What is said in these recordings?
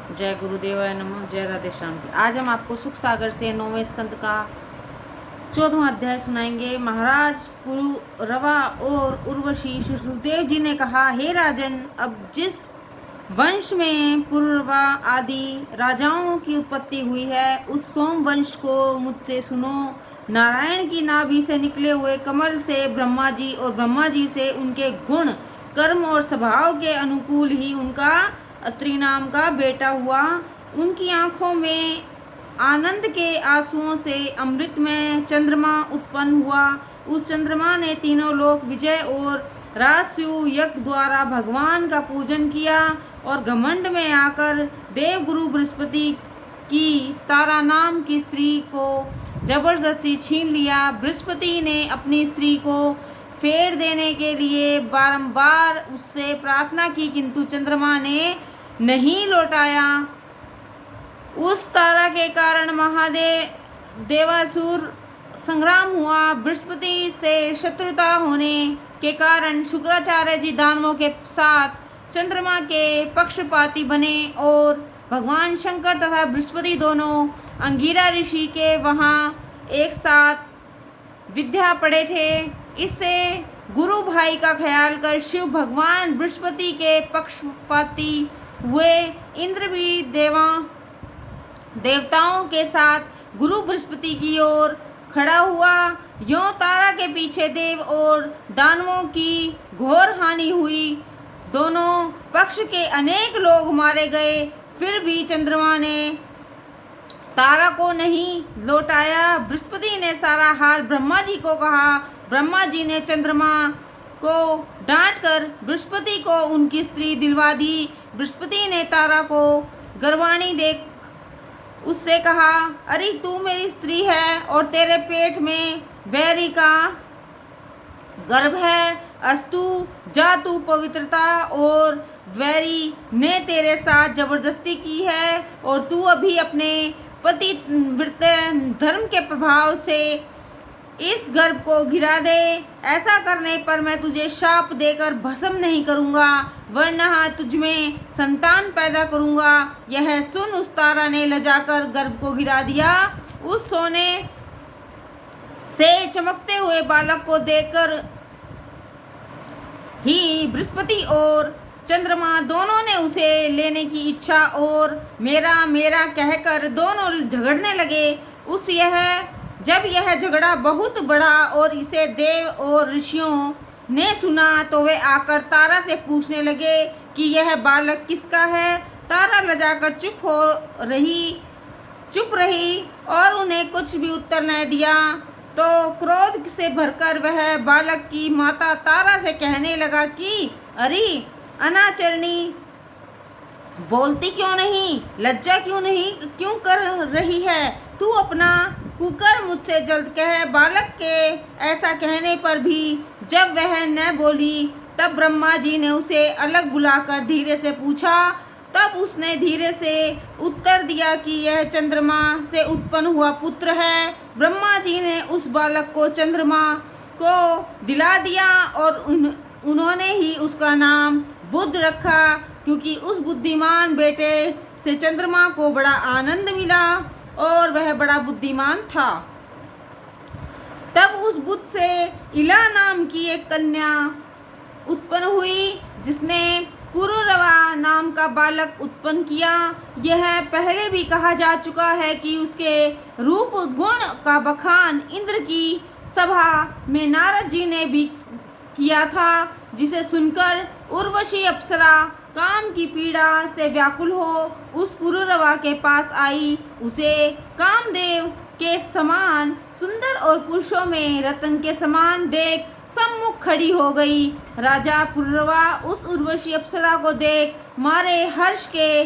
जय गुरुदेवाय नमः। जय राधे श्याम की। आज हम आपको सुख सागर से 9वें स्कंद का 14वां अध्याय सुनाएंगे। महाराज पुरुरवा और उर्वशी सुदेव जी ने कहा, हे राजन, अब जिस वंश में पुरुरवा आदि राजाओं की उत्पत्ति हुई है, उस सोम वंश को मुझसे सुनो। नारायण की नाभि से निकले हुए कमल से ब्रह्मा जी और ब्रह्मा जी से उनके गुण, कर्म और स्वभाव के अनुकूल ही उनका अत्रि नाम का बेटा हुआ। उनकी आंखों में आनंद के आंसुओं से अमृत में चंद्रमा उत्पन्न हुआ। उस चंद्रमा ने तीनों लोक विजय और राजस्व यज्ञ द्वारा भगवान का पूजन किया और घमंड में आकर देवगुरु बृहस्पति की तारा नाम की स्त्री को जबरदस्ती छीन लिया। बृहस्पति ने अपनी स्त्री को फेर देने के लिए बारंबार उससे प्रार्थना की, किंतु चंद्रमा ने नहीं लौटाया। उस तारा के कारण महादेव देवासुर संग्राम हुआ। बृहस्पति से शत्रुता होने के कारण शुक्राचार्य जी दानवों के साथ चंद्रमा के पक्षपाती बने और भगवान शंकर तथा बृहस्पति दोनों अंगिरा ऋषि के वहाँ एक साथ विद्या पढ़े थे। इससे गुरु भाई का ख्याल कर शिव भगवान बृहस्पति के पक्षपाती हुए। इंद्र भी देवताओं के साथ गुरु बृहस्पति की ओर खड़ा हुआ। यों तारा के पीछे देव और दानवों की घोर हानि हुई। दोनों पक्ष के अनेक लोग मारे गए, फिर भी चंद्रमा ने तारा को नहीं लौटाया। बृहस्पति ने सारा हाल ब्रह्मा जी को कहा। ब्रह्मा जी ने चंद्रमा को डांटकर बृहस्पति को उनकी स्त्री दिलवा दी। बृहस्पति ने तारा को गर्वाणी देख उससे कहा, अरे तू मेरी स्त्री है और तेरे पेट में बैरी का गर्भ है। अस्तु, जा तू पवित्रता और वैरी ने तेरे साथ जबरदस्ती की है और तू अभी अपने पति व्रत धर्म के प्रभाव से इस गर्भ को गिरा दे। ऐसा करने पर मैं तुझे शाप देकर भस्म नहीं करूंगा, वरना तुझ में संतान पैदा करूंगा। यह सुन उस तारा ने लजाकर गर्भ को गिरा दिया। उस सोने से चमकते हुए बालक को देखकर ही बृहस्पति और चंद्रमा दोनों ने उसे लेने की इच्छा और मेरा मेरा कहकर दोनों झगड़ने लगे। जब यह झगड़ा बहुत बड़ा और इसे देव और ऋषियों ने सुना तो वे आकर तारा से पूछने लगे कि यह बालक किसका है। तारा लजाकर चुप रही और उन्हें कुछ भी उत्तर न दिया। तो क्रोध से भरकर वह बालक की माता तारा से कहने लगा कि अरे अनाचरणी, बोलती क्यों नहीं, लज्जा क्यों कर रही है? तू अपना कुकर मुझसे जल्द कह। बालक के ऐसा कहने पर भी जब वह न बोली, तब ब्रह्मा जी ने उसे अलग बुलाकर धीरे से पूछा। तब उसने धीरे से उत्तर दिया कि यह चंद्रमा से उत्पन्न हुआ पुत्र है। ब्रह्मा जी ने उस बालक को चंद्रमा को दिला दिया और उन्होंने ही उसका नाम बुध रखा, क्योंकि उस बुद्धिमान बेटे से चंद्रमा को बड़ा आनंद मिला और वह बड़ा बुद्धिमान था। तब उस बुध से इला नाम की एक कन्या उत्पन्न हुई, जिसने पुरुरवा नाम का बालक उत्पन्न किया। यह पहले भी कहा जा चुका है कि उसके रूप गुण का बखान इंद्र की सभा में नारद जी ने भी किया था, जिसे सुनकर उर्वशी अप्सरा काम की पीड़ा से व्याकुल हो उस पुरुरवा के पास आई। उसे कामदेव के समान सुंदर और पुरुषों में रत्न के समान देख सम्मुख खड़ी हो गई। राजा पुरुरवा उस उर्वशी अप्सरा को देख मारे हर्ष के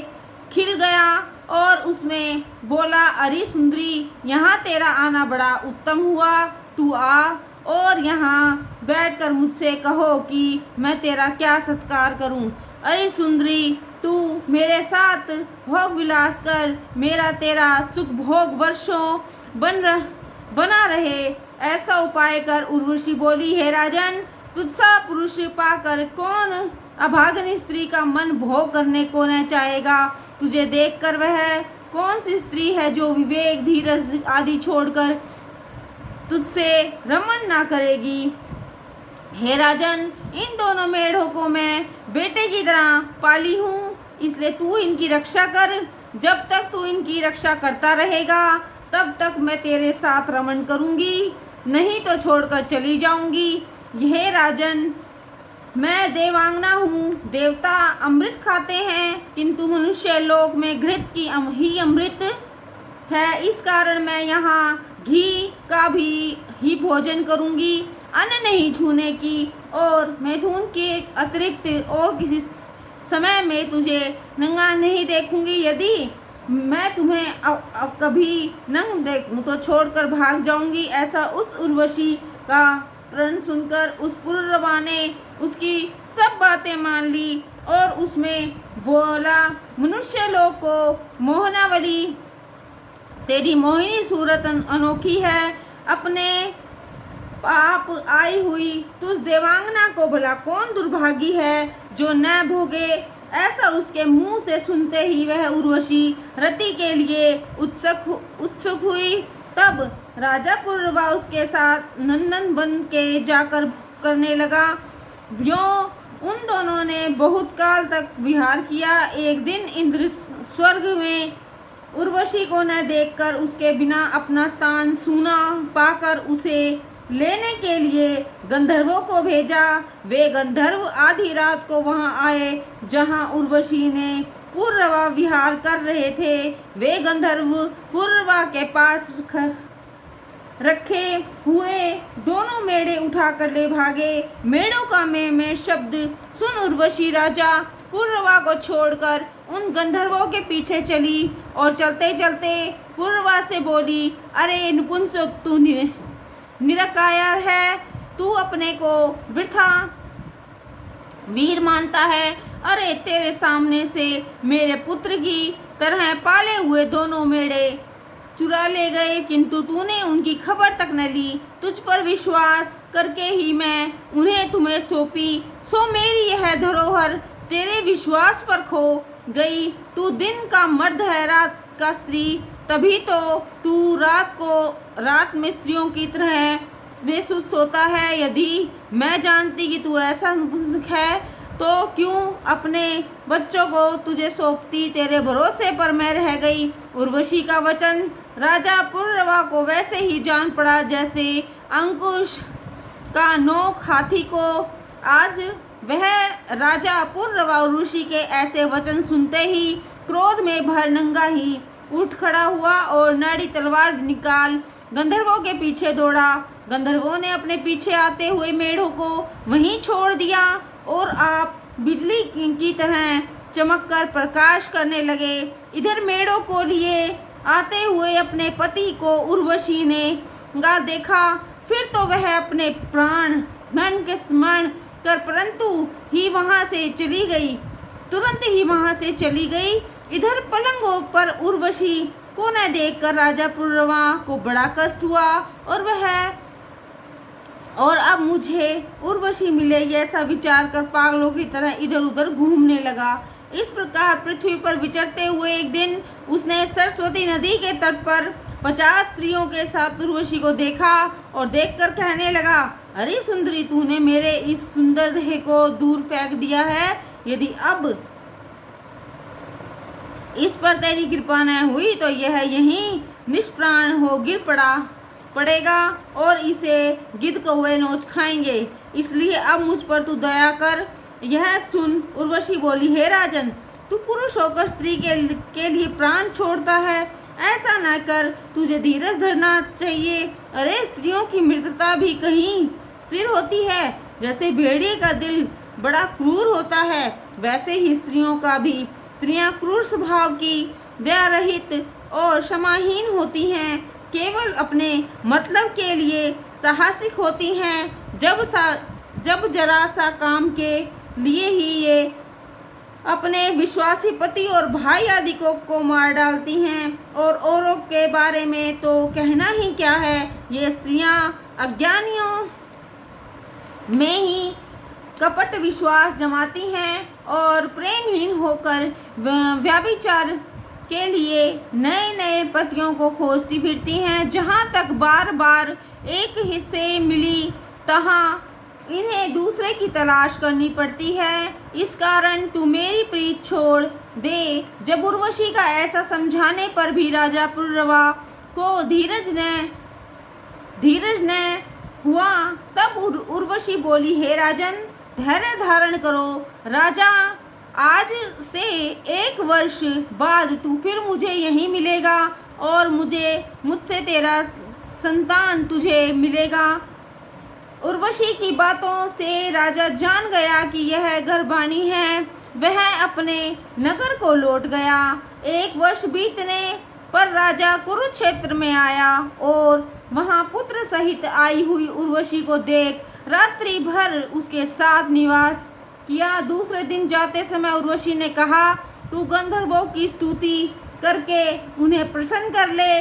खिल गया और उसमें बोला, अरे सुंदरी, यहाँ तेरा आना बड़ा उत्तम हुआ। तू आ और यहाँ बैठकर मुझसे कहो कि मैं तेरा क्या सत्कार करूं। अरे सुंदरी, तू मेरे साथ भोग विलास कर, मेरा तेरा सुख भोग वर्षों बना रहे, ऐसा उपाय कर। उर्वशी बोली, हे राजन, तुझसा पुरुष पाकर कौन अभागिनी स्त्री का मन भोग करने को न चाहेगा। तुझे देखकर वह कौन सी स्त्री है जो विवेक धीरज आदि छोड़कर तुझसे रमण ना करेगी। हे राजन, इन दोनों मेढ़ों को मैं बेटे की तरह पाली हूँ, इसलिए तू इनकी रक्षा कर। जब तक तू इनकी रक्षा करता रहेगा तब तक मैं तेरे साथ रमण करूँगी, नहीं तो छोड़कर चली जाऊँगी। हे राजन, मैं देवांगना हूँ, देवता अमृत खाते हैं किंतु मनुष्य लोक में घृत की ही अमृत है, इस कारण मैं यहाँ घी का भी ही भोजन करूँगी, अन्न नहीं छूने की। और मैथुन के अतिरिक्त और किसी समय में तुझे नंगा नहीं देखूंगी। यदि मैं तुम्हें अब कभी नंग देखूं तो छोड़कर भाग जाऊंगी। ऐसा उस उर्वशी का प्रण सुनकर उस पुररवा ने उसकी सब बातें मान ली और उसमें बोला, मनुष्य लोग को मोहनावली, तेरी मोहिनी सूरत अनोखी है, अपने पाप आई हुई तुझ देवांगना को भला कौन दुर्भागी है जो न भोगे। ऐसा उसके मुंह से सुनते ही वह उर्वशी रति के लिए उत्सुक हुई। तब राजा पुररवा उसके साथ नंदन बन के जाकर करने लगा। यों उन दोनों ने बहुत काल तक विहार किया। एक दिन इंद्र स्वर्ग में उर्वशी को न देखकर उसके बिना अपना स्थान सूना पाकर उसे लेने के लिए गंधर्वों को भेजा। वे गंधर्व आधी रात को वहां आए जहां उर्वशी ने पुररवा विहार कर रहे थे। वे गंधर्व पुररवा के पास रखे हुए दोनों मेढ़े उठाकर ले भागे। मेढ़ों का मैं शब्द सुन उर्वशी राजा पुररवा को छोड़कर उन गंधर्वों के पीछे चली और चलते चलते पुररवा से बोली, अरे नपुंसक, तू निरकायर है, तू अपने को वृथा वीर मानता है। अरे तेरे सामने से मेरे पुत्र की तरह पाले हुए दोनों मेढ़े चुरा ले गए, किंतु तूने उनकी खबर तक न ली। तुझ पर विश्वास करके ही मैं उन्हें तुम्हें सौंपी, सो मेरी यह धरोहर तेरे विश्वास पर खो गई। तू दिन का मर्द है, रात का स्त्री, तभी तो तू रात में स्त्रियों की तरह बेसुध सोता है। यदि मैं जानती कि तू ऐसा नपुंसक है तो क्यों अपने बच्चों को तुझे सौंपती, तेरे भरोसे पर मैं रह गई। उर्वशी का वचन राजा पुररवा को वैसे ही जान पड़ा जैसे अंकुश का नोक हाथी को। आज वह राजा पुररवा उर्वशी के ऐसे वचन सुनते ही क्रोध में भर नंगा ही उठ खड़ा हुआ और नाड़ी तलवार निकाल गंधर्वों के पीछे दौड़ा। गंधर्वों ने अपने पीछे आते हुए मेढ़ों को वहीं छोड़ दिया और आप बिजली की तरह चमककर प्रकाश करने लगे। इधर मेढ़ों को लिए आते हुए अपने पति को उर्वशी ने देखा। फिर तो वह अपने प्राण मन के स्मरण कर तुरंत ही वहां से चली गई। इधर पलंगों पर उर्वशी को न देखकर राजा पुररवा को बड़ा कष्ट हुआ और अब मुझे उर्वशी मिलेगी ऐसा विचार कर पागलों की तरह इधर उधर घूमने लगा। इस प्रकार पृथ्वी पर विचरते हुए एक दिन उसने सरस्वती नदी के तट पर 50 स्त्रियों के साथ उर्वशी को देखा और देखकर कहने लगा, अरे सुंदरी, तूने मेरे इस सुंदर देह को दूर फेंक दिया है। यदि अब इस पर तेरी कृपा न हुई तो यह यहीं निष्प्राण हो गिर पड़ेगा और इसे गिद्ध कौवे नोच खाएंगे। इसलिए अब मुझ पर तू दया कर। यह सुन उर्वशी बोली, हे राजन, तू पुरुष होकर स्त्री के लिए प्राण छोड़ता है, ऐसा न कर, तुझे धीरज धरना चाहिए। अरे स्त्रियों की मृतता भी कहीं स्थिर होती है। जैसे भेड़िए का दिल बड़ा क्रूर होता है, वैसे ही स्त्रियों का भी। स्त्रियां क्रूर स्वभाव की, दया रहित और क्षमाहीन होती हैं, केवल अपने मतलब के लिए साहसिक होती हैं। जब जरा सा काम के लिए ही ये अपने विश्वासी पति और भाई आदि को मार डालती हैं और औरों के बारे में तो कहना ही क्या है। ये स्त्रियां अज्ञानियों में ही कपट विश्वास जमाती हैं और प्रेमहीन होकर व्यभिचार के लिए नए नए पतियों को खोजती फिरती हैं। जहाँ तक बार बार एक हिस्से मिली तहाँ इन्हें दूसरे की तलाश करनी पड़ती है। इस कारण तू मेरी प्रीत छोड़ दे। जब उर्वशी का ऐसा समझाने पर भी राजा पुररवा को धीरज न हुआ, तब उर्वशी बोली, हे राजन, धैर्य धारण करो। राजा, आज से 1 वर्ष बाद तू फिर मुझे यहीं मिलेगा और मुझसे तेरा संतान तुझे मिलेगा। उर्वशी की बातों से राजा जान गया कि यह गर्भाणी है। वह अपने नगर को लौट गया। 1 वर्ष बीतने पर राजा कुरुक्षेत्र में आया और वहां पुत्र सहित आई हुई उर्वशी को देख रात्रि भर उसके साथ निवास किया। दूसरे दिन जाते समय उर्वशी ने कहा, तू गंधर्वों की स्तुति करके उन्हें प्रसन्न कर ले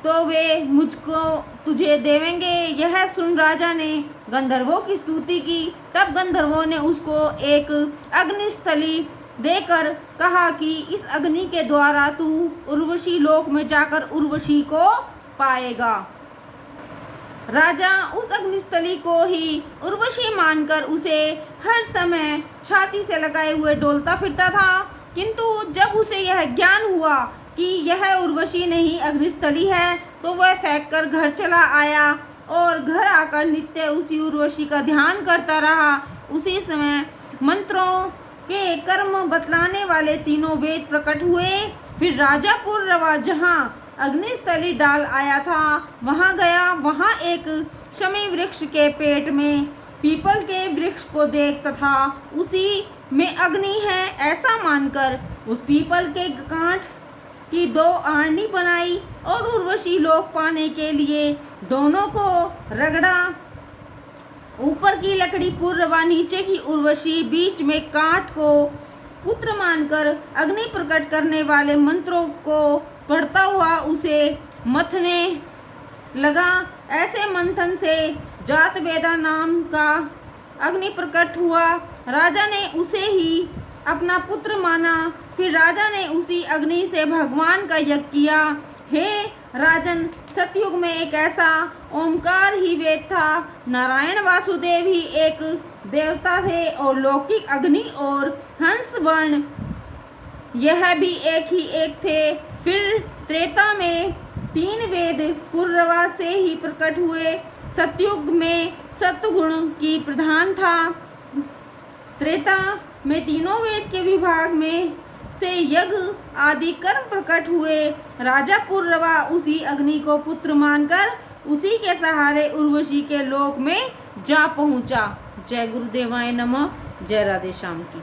तो वे मुझको तुझे देवेंगे। यह सुन राजा ने गंधर्वों की स्तुति की। तब गंधर्वों ने उसको एक अग्निस्थली देकर कहा कि इस अग्नि के द्वारा तू उर्वशी लोक में जाकर उर्वशी को पाएगा। राजा उस अग्निस्थली को ही उर्वशी मानकर उसे हर समय छाती से लगाए हुए डोलता फिरता था। किंतु जब उसे यह ज्ञान हुआ कि यह उर्वशी नहीं अग्निस्थली है, तो वह फेंक कर घर चला आया और घर आकर नित्य उसी उर्वशी का ध्यान करता रहा। उसी समय मंत्रों के कर्म बतलाने वाले 3 वेद प्रकट हुए। फिर राजा पुररवा जहाँ अग्निस्थली डाल आया था वहाँ गया। वहाँ एक शमी वृक्ष के पेट में पीपल के वृक्ष को देख तथा उसी में अग्नि है ऐसा मानकर उस पीपल के कांट की 2 आरनी बनाई और उर्वशी लोक पाने के लिए दोनों को रगड़ा। ऊपर की लकड़ी पुररवा, नीचे की उर्वशी, बीच में कांट को पुत्र मानकर अग्नि प्रकट करने वाले मंत्रों को पढ़ता हुआ उसे मथने लगा। ऐसे मंथन से जातवेदा नाम का अग्नि प्रकट हुआ। राजा ने उसे ही अपना पुत्र माना। फिर राजा ने उसी अग्नि से भगवान का यज्ञ किया। हे राजन, सतयुग में एक ऐसा ओंकार ही वेद था। नारायण वासुदेव ही एक देवता थे और लौकिक अग्नि और हंस वर्ण यह भी एक थे। फिर त्रेता में 3 वेद पुररवा से ही प्रकट हुए। सतयुग में सत्वगुण की प्रधान था। त्रेता में तीनों वेद के विभाग में से यज्ञ आदि कर्म प्रकट हुए। राजा पुररवा उसी अग्नि को पुत्र मानकर उसी के सहारे उर्वशी के लोक में जा पहुंचा। जय गुरुदेवाय नमः। जय राधे श्याम की।